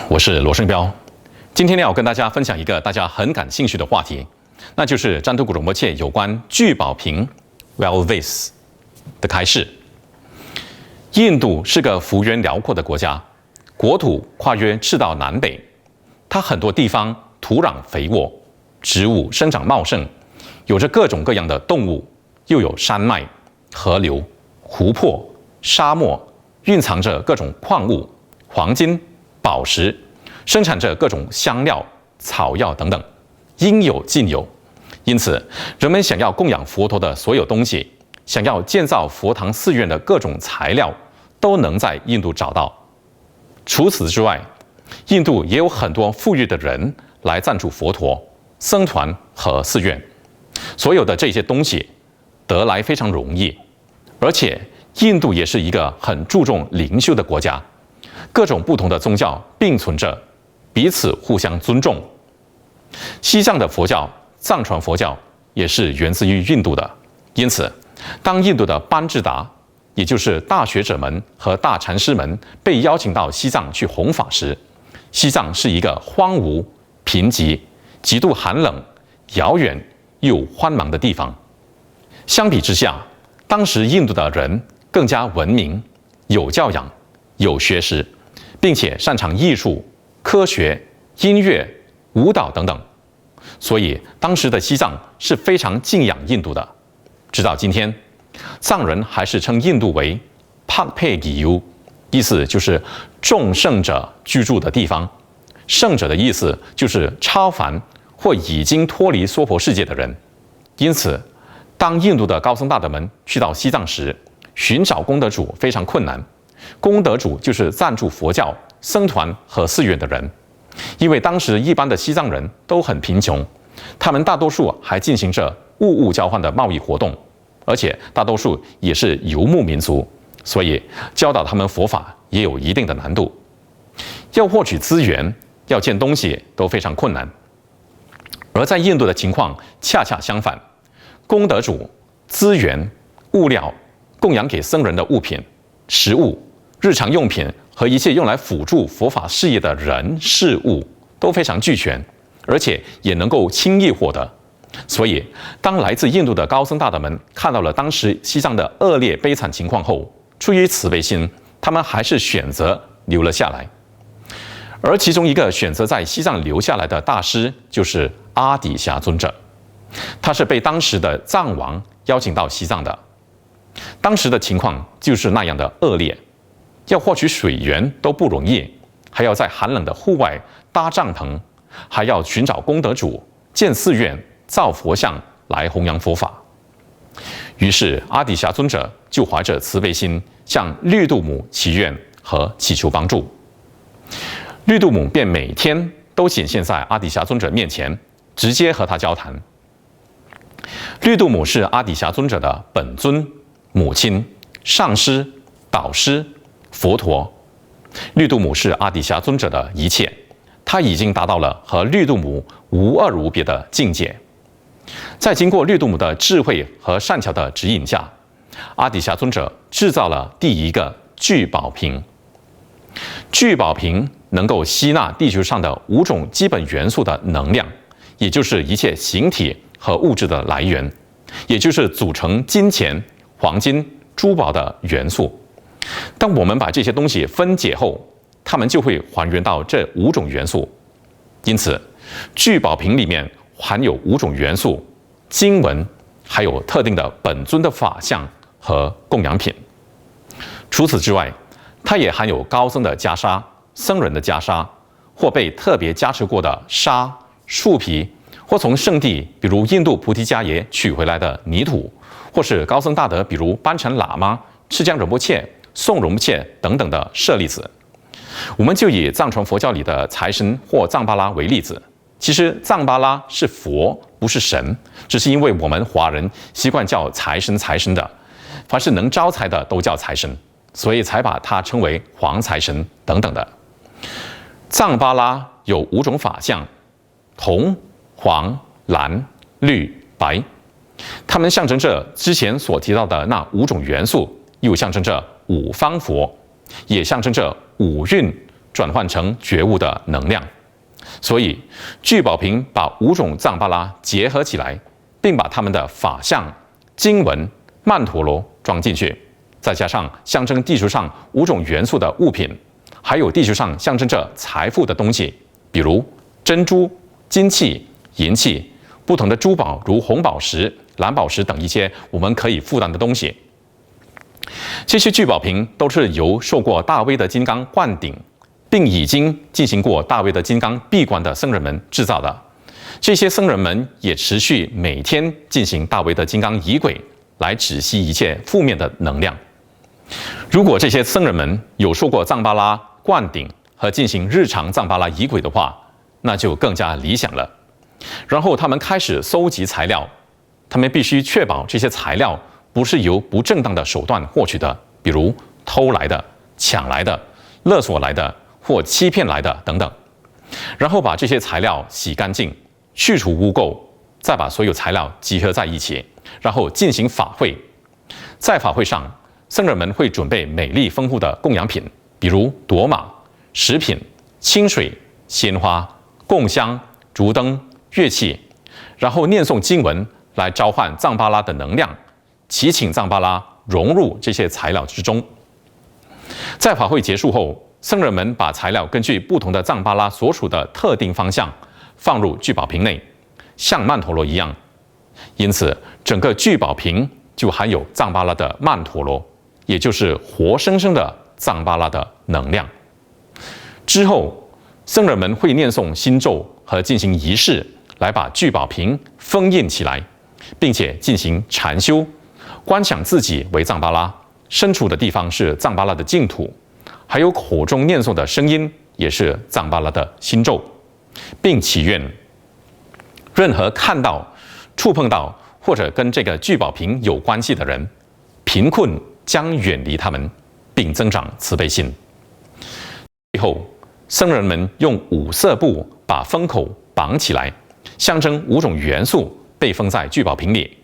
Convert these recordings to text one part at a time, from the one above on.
我是罗胜标。今天要跟大家分享一个大家很感兴趣的话题，那就是占卜古仁波切有关聚宝瓶 Well Vase 的开示。印度是个幅员辽阔的国家，国土跨越赤道南北，它很多地方土壤肥沃，植物生长茂盛，有着各种各样的动物，又有山脉、河流、湖泊、沙漠，蕴藏着各种矿物、黄金、宝石，生产着各种香料、草药等等，应有尽有。因此，人们想要供养佛陀的所有东西，想要建造佛堂寺院的各种材料，都能在印度找到。除此之外，印度也有很多富裕的人来赞助佛陀、僧团和寺院。所有的这些东西得来非常容易，而且印度也是一个很注重灵修的国家。各种不同的宗教并存着，彼此互相尊重。西藏的佛教、藏传佛教也是源自于印度的，因此，当印度的班智达，也就是大学者们和大禅师们被邀请到西藏去弘法时，西藏是一个荒芜、贫瘠、极度寒冷、遥远又荒茫的地方。相比之下，当时印度的人更加文明、有教养、有学识，并且擅长艺术、科学、音乐、舞蹈等等，所以当时的西藏是非常敬仰印度的。直到今天，藏人还是称印度为 Pakpe Giyu， 意思就是众圣者居住的地方。圣者的意思就是超凡或已经脱离娑婆世界的人。因此，当印度的高僧大德们去到西藏时，寻找功德主非常困难。功德主就是赞助佛教、僧团和寺院的人，因为当时一般的西藏人都很贫穷，他们大多数还进行着物物交换的贸易活动，而且大多数也是游牧民族，所以教导他们佛法也有一定的难度。要获取资源、要建东西都非常困难。而在印度的情况恰恰相反，功德主、资源、物料、供养给僧人的物品、食物、日常用品和一切用来辅助佛法事业的人事物都非常俱全，而且也能够轻易获得。所以，当来自印度的高僧大德们看到了当时西藏的恶劣悲惨情况后，出于慈悲心，他们还是选择留了下来。而其中一个选择在西藏留下来的大师就是阿底峡尊者，他是被当时的藏王邀请到西藏的。当时的情况就是那样的恶劣，要获取水源都不容易，还要在寒冷的户外搭帐篷，还要寻找功德主、建寺院、造佛像来弘扬佛法。于是阿底峡尊者就怀着慈悲心，向绿度母祈愿和祈求帮助。绿度母便每天都显现在阿底峡尊者面前，直接和他交谈。绿度母是阿底峡尊者的本尊、母亲、上师、导师、佛陀。绿度母是阿底峡尊者的一切，他已经达到了和绿度母无二无别的境界。在经过绿度母的智慧和善巧的指引下，阿底峡尊者制造了第一个聚宝瓶。聚宝瓶能够吸纳地球上的5种基本元素的能量，也就是一切形体和物质的来源，也就是组成金钱、黄金、珠宝的元素。当我们把这些东西分解后，它们就会还原到这5种元素。因此，聚宝瓶里面含有5种元素、经文，还有特定的本尊的法相和供养品。除此之外，它也含有高僧的袈裟、僧人的袈裟，或被特别加持过的沙、树皮，或从圣地比如印度菩提迦耶取回来的泥土，或是高僧大德比如班禅喇嘛、赤江仁波切、宋仁波切等等的舍利子。我们就以藏传佛教里的财神或藏巴拉为例子。其实藏巴拉是佛，不是神，只是因为我们华人习惯叫财神财神的，凡是能招财的都叫财神，所以才把它称为黄财神等等的。藏巴拉有5种法相：红、黄、蓝、绿、白。它们象征着之前所提到的那5种元素，又象征着5方佛，也象征着5蕴、转换成觉悟的能量。所以聚宝瓶把5种藏巴拉结合起来，并把他们的法相、经文、曼陀罗装进去，再加上象征地球上5种元素的物品，还有地球上象征着财富的东西，比如珍珠、金器、银器，不同的珠宝如红宝石、蓝宝石等一些我们可以负担的东西。这些聚宝瓶都是由受过大威德金刚灌顶，并已经进行过大威德金刚闭关的僧人们制造的。这些僧人们也持续每天进行大威德金刚仪轨，来止息一切负面的能量。如果这些僧人们有受过藏巴拉灌顶和进行日常藏巴拉仪轨的话，那就更加理想了。然后他们开始搜集材料，他们必须确保这些材料不是由不正当的手段获取的，比如偷来的、抢来的、勒索来的或欺骗来的等等。然后把这些材料洗干净，去除污垢，再把所有材料集合在一起，然后进行法会。在法会上，僧人们会准备美丽丰富的供养品，比如朵玛、食品、清水、鲜花、供香、烛灯、乐器，然后念诵经文来召唤藏巴拉的能量，祈请藏巴拉融入这些材料之中。在法会结束后，僧人们把材料根据不同的藏巴拉所属的特定方向放入聚宝瓶内，像曼陀罗一样。因此，整个聚宝瓶就含有藏巴拉的曼陀罗，也就是活生生的藏巴拉的能量。之后，僧人们会念诵心咒和进行仪式，来把聚宝瓶封印起来，并且进行禅修，观想自己为藏巴拉，身处的地方是藏巴拉的净土，还有口中念诵的声音也是藏巴拉的心咒，并祈愿任何看到、触碰到或者跟这个聚宝瓶有关系的人，贫困将远离他们，并增长慈悲心。最后，僧人们用5色布把封口绑起来，象征5种元素被封在聚宝瓶里。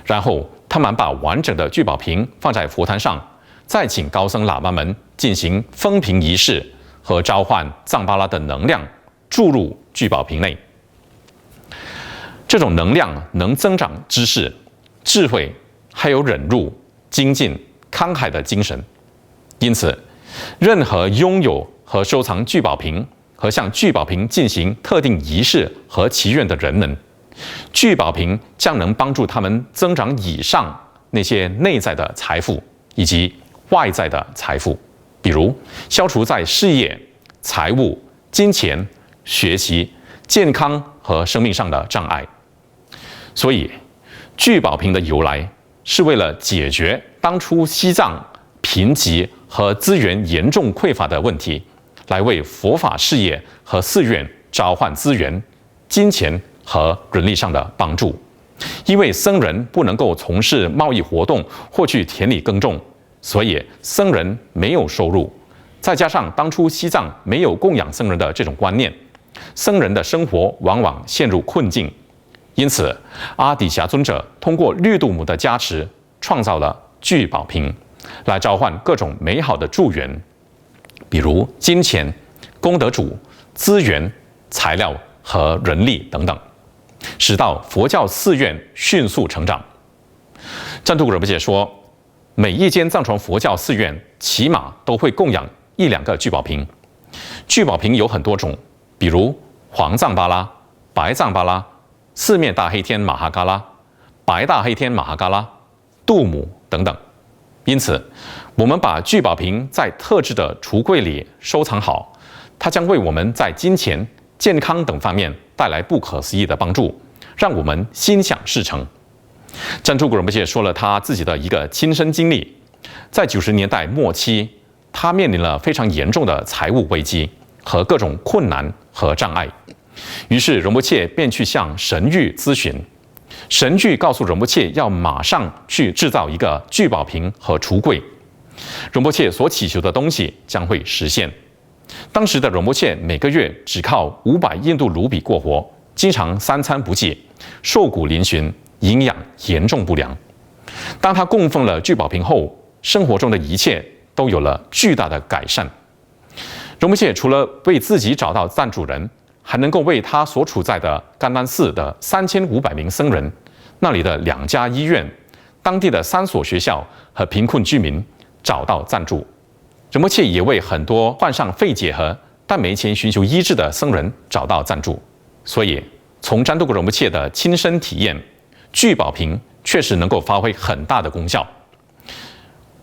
然后，他们把完整的聚宝瓶放在佛坛上，再请高僧喇嘛们进行封瓶仪式和召唤藏巴拉的能量注入聚宝瓶内。这种能量能增长知识、智慧，还有忍辱、精进、慷慨的精神。因此，任何拥有和收藏聚宝瓶和向聚宝瓶进行特定仪式和祈愿的人们，聚宝瓶将能帮助他们增长以上那些内在的财富以及外在的财富，比如消除在事业、财务、金钱、学习、健康和生命上的障碍。所以，聚宝瓶的由来是为了解决当初西藏贫瘠和资源严重匮乏的问题，来为佛法事业和寺院召唤资源、金钱和人力上的帮助。因为僧人不能够从事贸易活动或去田里耕种，所以僧人没有收入。再加上当初西藏没有供养僧人的这种观念，僧人的生活往往陷入困境。因此，阿底峡尊者通过绿度母的加持，创造了聚宝瓶，来召唤各种美好的助缘，比如金钱、功德主、资源、材料和人力等等，使到佛教寺院迅速成长。赞图古仁波切说，每一间藏传佛教寺院起码都会供养1、2个聚宝瓶。聚宝瓶有很多种，比如黄藏巴拉、白藏巴拉、四面大黑天马哈嘎拉、白大黑天马哈嘎拉、度母等等。因此，我们把聚宝瓶在特制的橱柜里收藏好，它将为我们在金钱、健康等方面带来不可思议的帮助，让我们心想事成。赞图古仁波切说了他自己的一个亲身经历，在90年代末期，他面临了非常严重的财务危机和各种困难和障碍。于是仁波切便去向神谕咨询，神谕告诉仁波切要马上去制造一个聚宝瓶和橱柜，仁波切所祈求的东西将会实现。当时的仁波切每个月只靠500印度卢比过活，经常3餐不继，瘦骨嶙峋，营养严重不良。当他供奉了聚宝瓶后，生活中的一切都有了巨大的改善。仁荣波切除了为自己找到赞助人，还能够为他所处在的甘丹寺的3500名僧人、那里的2家医院、当地的3所学校和贫困居民找到赞助。仁波切也为很多患上肺结核但没钱寻求医治的僧人找到赞助。所以，从詹多古仁波切的亲身体验，聚宝瓶确实能够发挥很大的功效。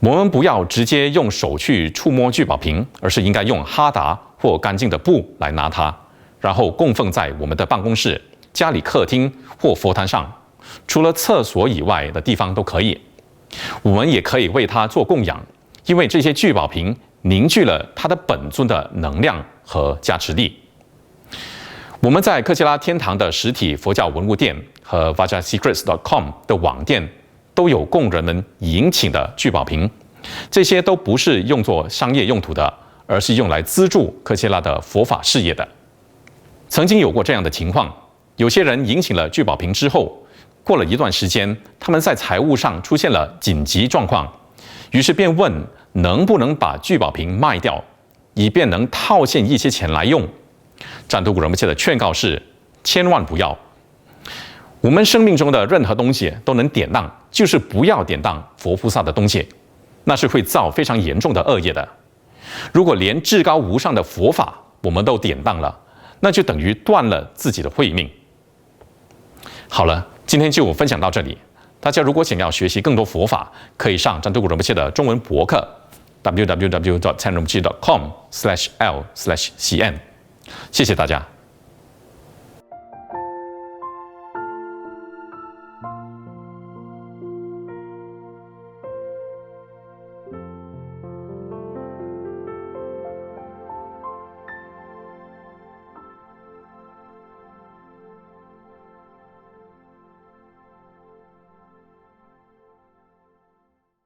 我们不要直接用手去触摸聚宝瓶，而是应该用哈达或干净的布来拿它，然后供奉在我们的办公室、家里客厅或佛坛上，除了厕所以外的地方都可以。我们也可以为它做供养，因为这些聚宝瓶凝聚了它的本尊的能量和加持力。我们在科切拉天堂的实体佛教文物店和 vajrasecrets.com 的网店都有供人们迎请的聚宝瓶，这些都不是用作商业用途的，而是用来资助科切拉的佛法事业的。曾经有过这样的情况，有些人迎请了聚宝瓶之后，过了一段时间，他们在财务上出现了紧急状况，于是便问能不能把聚宝瓶卖掉，以便能套现一些钱来用。詹多古仁波切的劝告是：千万不要。我们生命中的任何东西都能典当，就是不要典当佛菩萨的东西，那是会造非常严重的恶业的。如果连至高无上的佛法我们都典当了，那就等于断了自己的慧命。好了，今天就分享到这里。大家如果想要学习更多佛法，可以上詹多古仁波切的中文博客 www.chenronpoche.com/l/cn。谢谢大家。